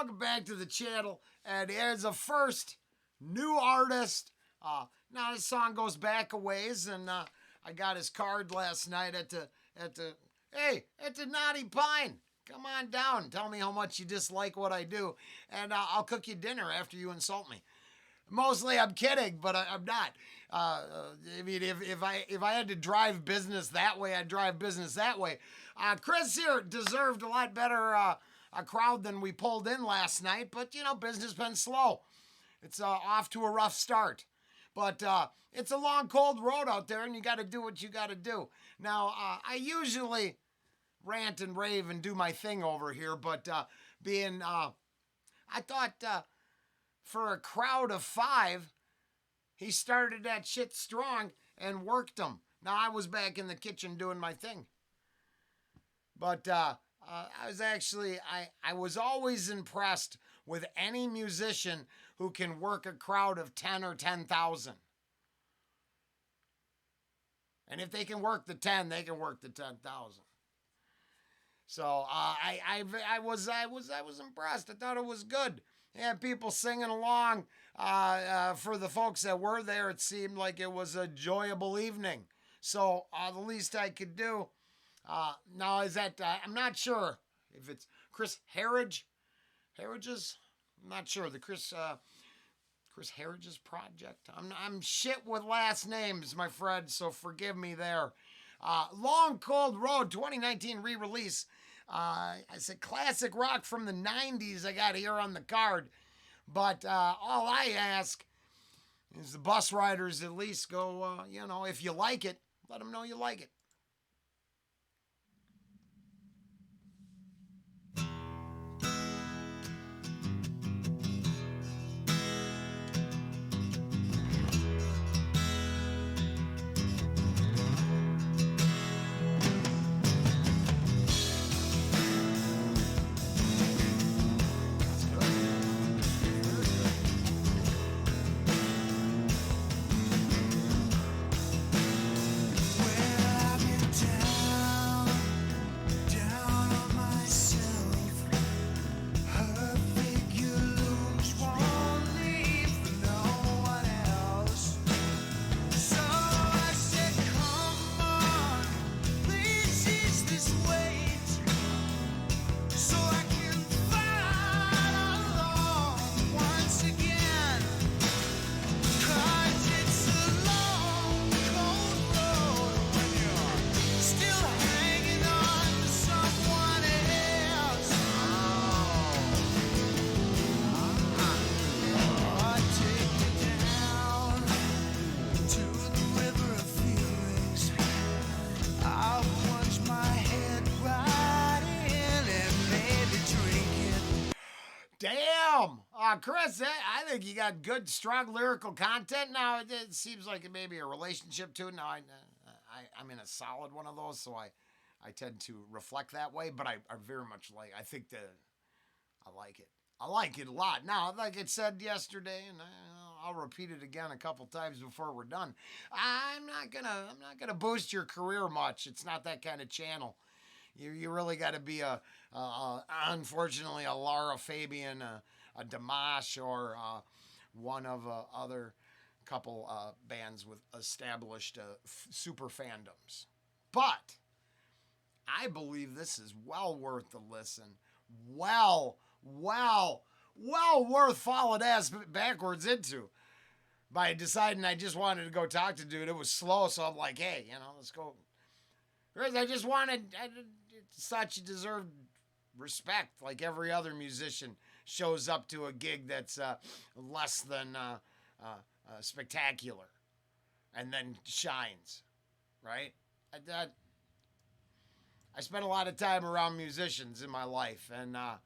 welcome back to the channel. And here's a first new artist. Now this song goes back a ways, and I got his card last night at the Naughty Pine. Come on down. Tell me how much you dislike what I do, and I'll cook you dinner after you insult me. Mostly I'm kidding, but I'm not. I mean, if I had to drive business that way, I'd drive business that way. Chris here deserved a lot better a crowd than we pulled in last night, but you know, business been slow. It's off to a rough start. But it's a long, cold road out there, and you got to do what you got to do. Now, I usually rant and rave and do my thing over here, but I thought for a crowd of 5, he started that shit strong and worked them. Now, I was back in the kitchen doing my thing. But I was always impressed with any musician who can work a crowd of 10 or 10,000. And if they can work the 10, they can work the 10,000. So I was impressed. I thought it was good. And people singing along. For the folks that were there, it seemed like it was a enjoyable evening. So the least I could do. Now is that I'm not sure if it's Chris Herriges. I'm not sure. The Chris Herriges project. I'm shit with last names, my friend, so forgive me there. Long Cold Road 2019 re-release. It's a classic rock from the 90s I got here on the card. But all I ask is the bus riders at least go, if you like it, let them know you like it. Damn! Chris, I think you got good, strong lyrical content. Now, it seems like it may be a relationship to it. Now, I'm in a solid one of those, so I tend to reflect that way, but I very much I think that I like it. I like it a lot. Now, like it said yesterday, and I'll repeat it again a couple times before we're done, I'm not gonna boost your career much. It's not that kind of channel. You really got to be unfortunately, a Lara Fabian, a Dimash, or one of other couple bands with established super fandoms. But I believe this is well worth the listen. Well worth falling ass backwards into. By deciding I just wanted to go talk to dude, it was slow, so I'm like, hey, let's go. Because I thought you deserved respect, like every other musician shows up to a gig that's less than spectacular, and then shines, right? I spent a lot of time around musicians in my life, and I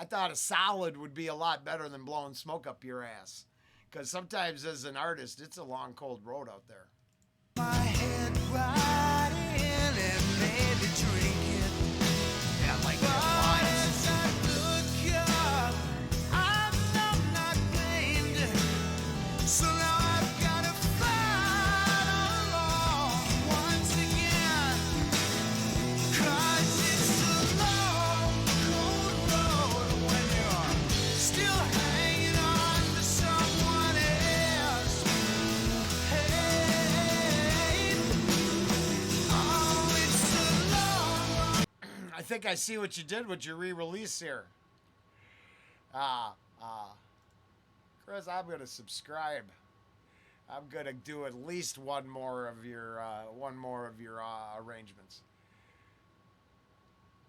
thought a solid would be a lot better than blowing smoke up your ass, because sometimes as an artist, it's a long, cold road out there. My head right in and made me drink it. Yeah, I like that line. I'm not blamed. So now I've got to fight along once again. 'Cause it's a long think I see what you did with your re-release here. Chris, I'm gonna subscribe. I'm gonna do at least one more of your arrangements.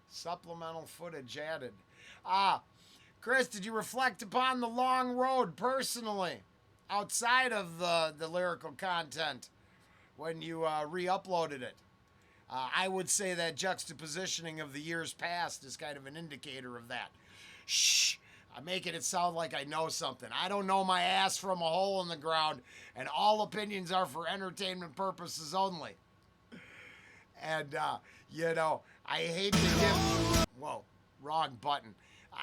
Supplemental footage added. Chris, did you reflect upon the long road personally, outside of the lyrical content, when you re-uploaded it? I would say that juxtapositioning of the years past is kind of an indicator of that. Shh, I'm making it sound like I know something. I don't know my ass from a hole in the ground, and all opinions are for entertainment purposes only. And, I hate to give... Whoa, wrong button.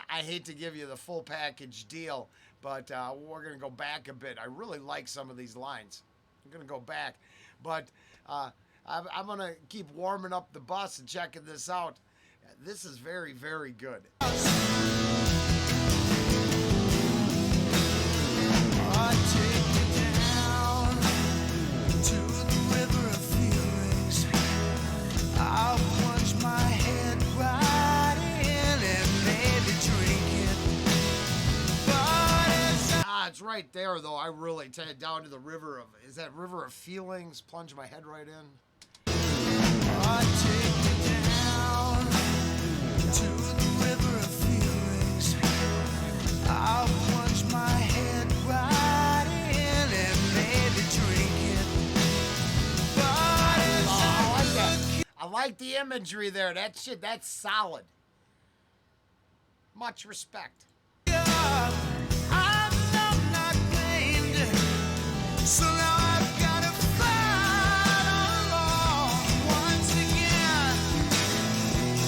I hate to give you the full package deal, but we're going to go back a bit. I really like some of these lines. I'm going to go back. But I'm going to keep warming up the bus and checking this out. This is very, very good. It's right there, though. I really take it down to the river of... Is that river of feelings? Plunge my head right in. I take you down to the river of feelings. I'll plunge my head right in and maybe drink it. But I like that. I like the imagery there. That shit, that's solid. Much respect. So now I've got to fight along once again,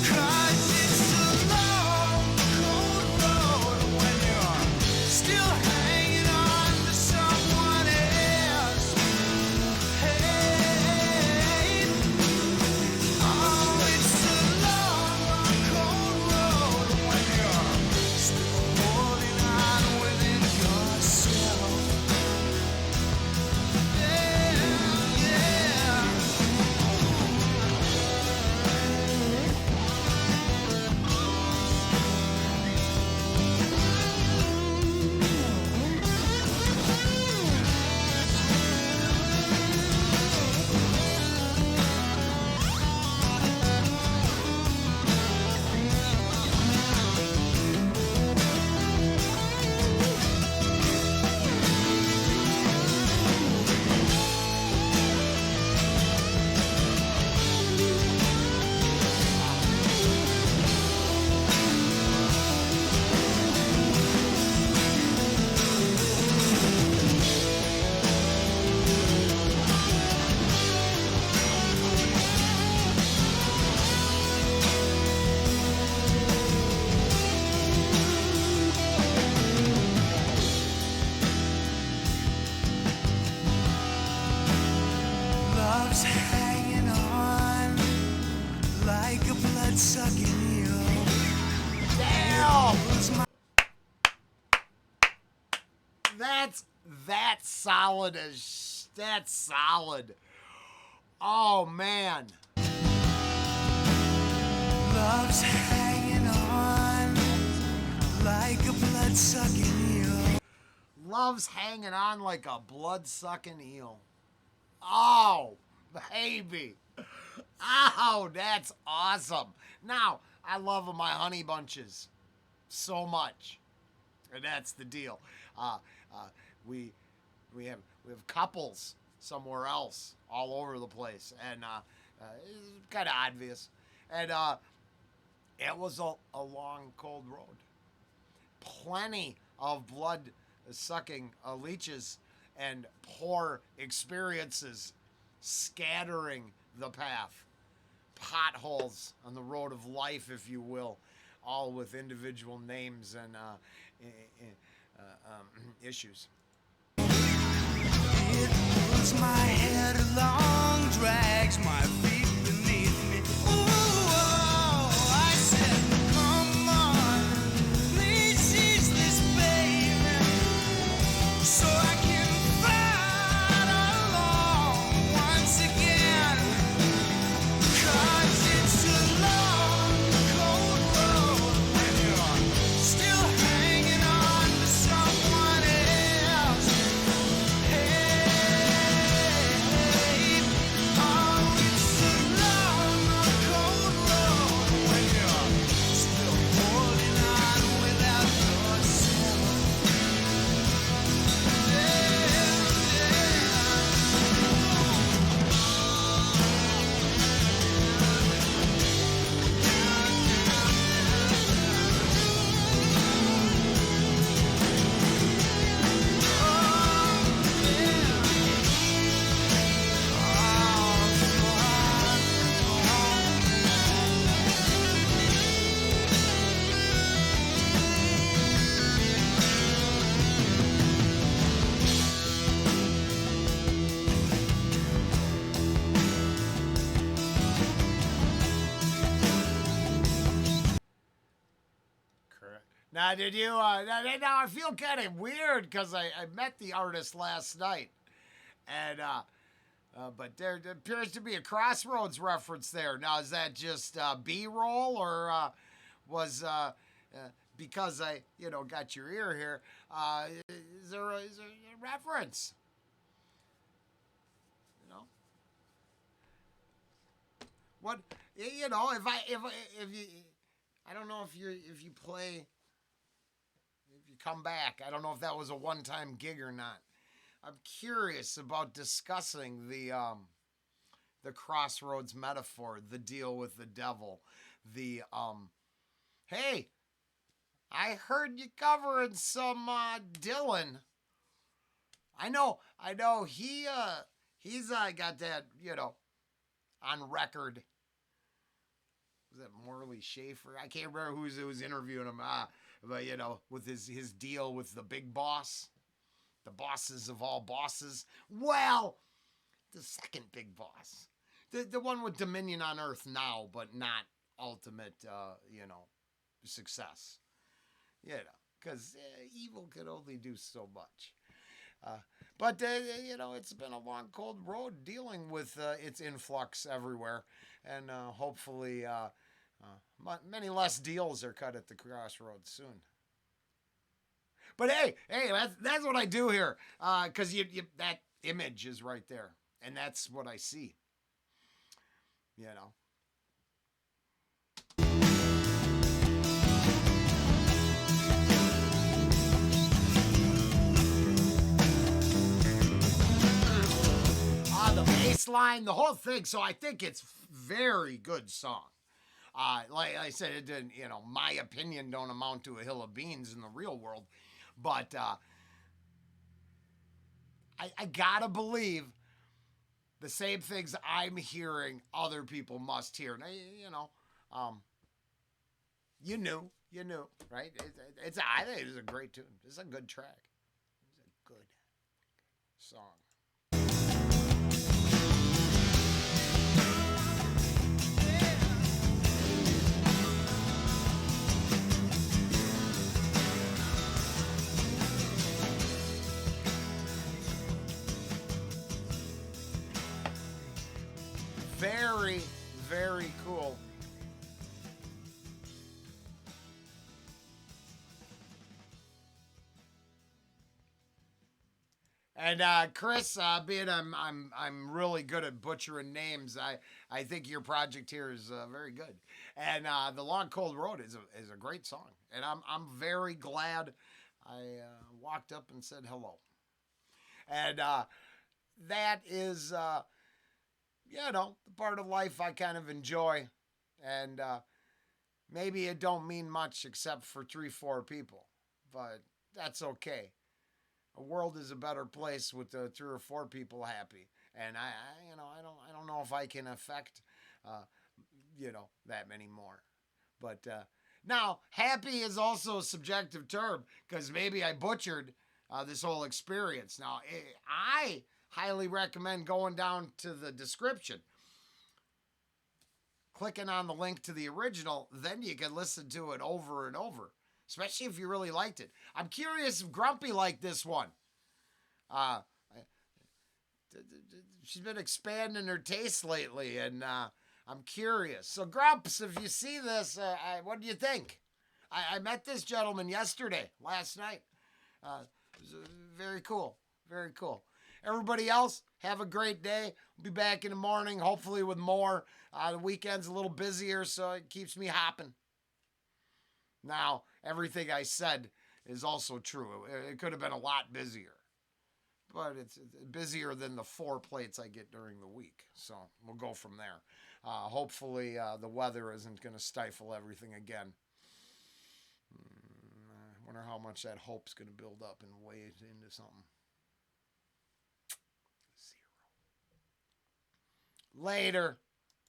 'cause it's a long, cold road when you're still hanging on to someone else. Hey, oh, it's a long, cold road when you're still holding on within yourself. Hanging on like a blood-sucking eel. Damn! That's solid as... That's solid. Oh, man. Love's hanging on like a blood-sucking eel. Love's hanging on like a blood-sucking eel. Oh, baby. Oh, that's awesome. Now, I love my honey bunches so much. And that's the deal. We have couples somewhere else all over the place. And it's kind of obvious. And it was a long, cold road. Plenty of blood-sucking leeches and poor experiences scattering the path. Potholes on the road of life, if you will, all with individual names and issues. It pulls my head along, drags my feet beneath me. Ooh, oh, I said, come on, please seize this, baby, so I can fight along once again. 'Cause it's a long, Now, did you? Now I feel kind of weird because I met the artist last night, and but there appears to be a Crossroads reference there. Now, is that just B-roll, or was because I got your ear here? Is there a reference? You know what? If you I don't know if you play if you come back. I don't know if that was a one-time gig or not. I'm curious about discussing the Crossroads metaphor, the deal with the devil, the hey, I heard you covering some Dylan. I know he's got that, on record. Was that Morley Schaefer? I can't remember who was interviewing him. But with his deal with the big boss, the bosses of all bosses. Well, the second big boss, the one with dominion on Earth now, but not ultimate, success. Because evil could only do so much. But it's been a long, cold road dealing with its influx everywhere, and hopefully, many less deals are cut at the crossroads soon. But hey, that's what I do here, because that image is right there, and that's what I see. You know. The bass line, the whole thing. So I think it's very good song. Like I said, it didn't, my opinion don't amount to a hill of beans in the real world, but I gotta believe the same things I'm hearing other people must hear. And you knew, right? I think it's a great tune. It's a good track. It's a good song. Very, very cool. And Chris, being I'm really good at butchering names. I think your project here is very good. And the Long Cold Road is a great song. And I'm very glad I walked up and said hello. And that is the part of life I kind of enjoy. And maybe it don't mean much except for 3-4 people, but that's okay. A world is a better place with 3 or 4 people happy, and I don't know if I can affect, that many more. But now, happy is also a subjective term because maybe I butchered this whole experience. Now, I highly recommend going down to the description, clicking on the link to the original, then you can listen to it over and over, especially if you really liked it. I'm curious if Grumpy liked this one. She's been expanding her taste lately, and I'm curious. So, Grumps, if you see this, what do you think? I met this gentleman last night. Very cool. Very cool. Everybody else, have a great day. We'll be back in the morning, hopefully with more. The weekend's a little busier, so it keeps me hopping. Now, everything I said is also true. It could have been a lot busier. But it's busier than the 4 plates I get during the week. So we'll go from there. Hopefully the weather isn't going to stifle everything again. I wonder how much that hope's going to build up and weigh it into something. 0. Later.